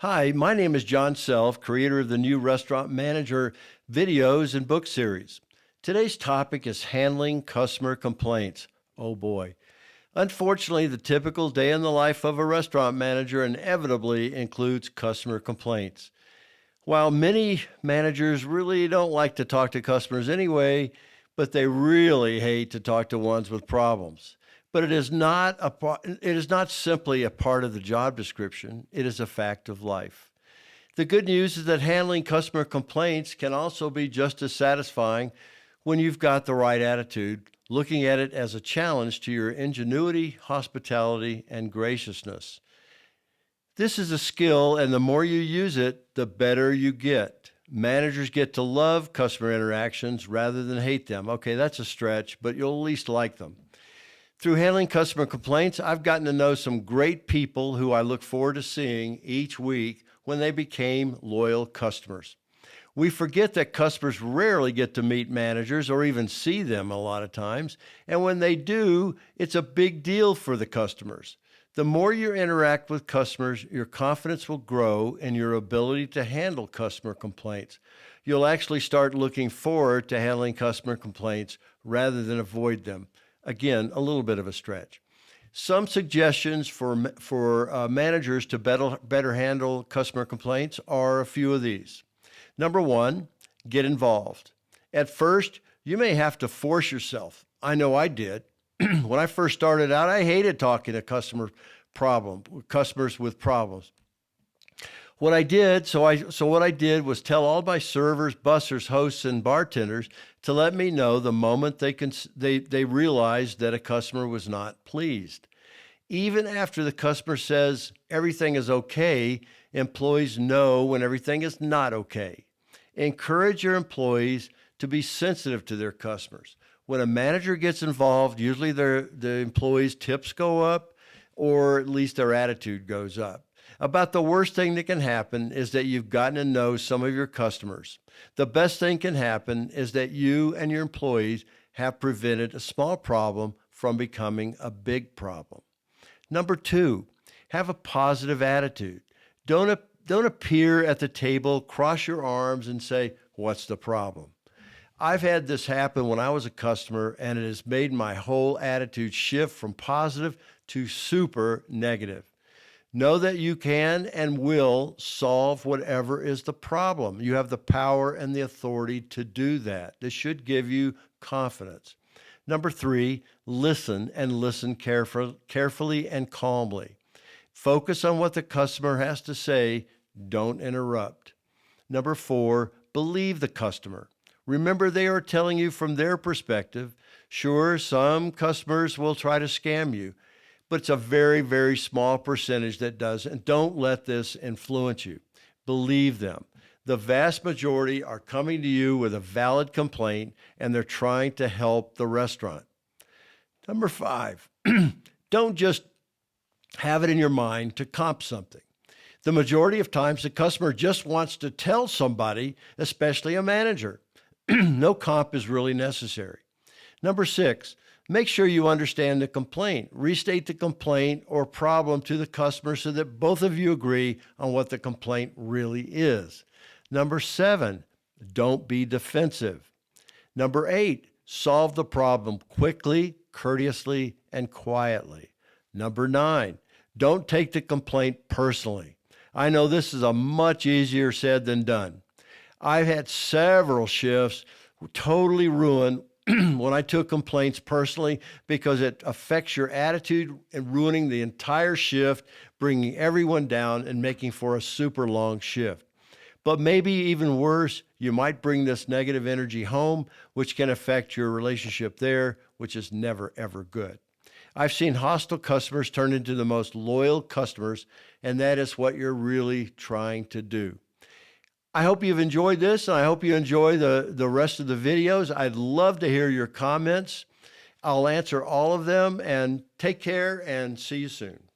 Hi, my name is John Self, creator of the new Restaurant Manager videos and book series. Today's topic is handling customer complaints. Oh boy. Unfortunately, the typical day in the life of a restaurant manager inevitably includes customer complaints. While many managers really don't like to talk to customers anyway, but they really hate to talk to ones with problems. But it is not simply a part of the job description, it is a fact of life. The good news is that handling customer complaints can also be just as satisfying when you've got the right attitude, looking at it as a challenge to your ingenuity, hospitality, and graciousness. This is a skill, and the more you use it, the better you get. Managers get to love customer interactions rather than hate them. Okay, that's a stretch, but you'll at least like them. Through handling customer complaints, I've gotten to know some great people who I look forward to seeing each week when they became loyal customers. We forget that customers rarely get to meet managers or even see them a lot of times, and when they do, it's a big deal for the customers. The more you interact with customers, your confidence will grow in your ability to handle customer complaints. You'll actually start looking forward to handling customer complaints rather than avoid them. Again, a little bit of a stretch. Some suggestions for managers to better handle customer complaints are a few of these. Number one, get involved. At first, you may have to force yourself. I know I did. When I first started out, I hated talking to customers with problems. What I did was tell all my servers, bussers, hosts, and bartenders to let me know the moment they realized that a customer was not pleased. Even after the customer says everything is okay, employees know when everything is not okay. Encourage your employees to be sensitive to their customers. When a manager gets involved, usually the employees' tips go up, or at least their attitude goes up. About the worst thing that can happen is that you've gotten to know some of your customers. The best thing can happen is that you and your employees have prevented a small problem from becoming a big problem. Number two, have a positive attitude. Don't appear at the table, cross your arms, and say, "What's the problem?" I've had this happen when I was a customer, and it has made my whole attitude shift from positive to super negative. Know that you can and will solve whatever is the problem. You have the power and the authority to do that. This should give you confidence. Number three, listen and listen carefully and calmly. Focus on what the customer has to say. Don't interrupt. Number four, believe the customer. Remember, they are telling you from their perspective. Sure, some customers will try to scam you, but it's a very, very small percentage that does. And don't let this influence you. Believe them. The vast majority are coming to you with a valid complaint, and they're trying to help the restaurant. Number five, don't just have it in your mind to comp something. The majority of times, the customer just wants to tell somebody, especially a manager. No comp is really necessary. Number six, make sure you understand the complaint. Restate the complaint or problem to the customer so that both of you agree on what the complaint really is. Number seven, don't be defensive. Number eight, solve the problem quickly, courteously, and quietly. Number nine, don't take the complaint personally. I know this is a much easier said than done. I've had several shifts totally ruined when I took complaints personally because it affects your attitude and ruining the entire shift, bringing everyone down and making for a super long shift. But maybe even worse, you might bring this negative energy home, which can affect your relationship there, which is never, ever good. I've seen hostile customers turn into the most loyal customers, and that is what you're really trying to do. I hope you've enjoyed this, and I hope you enjoy the rest of the videos. I'd love to hear your comments. I'll answer all of them, and take care and see you soon.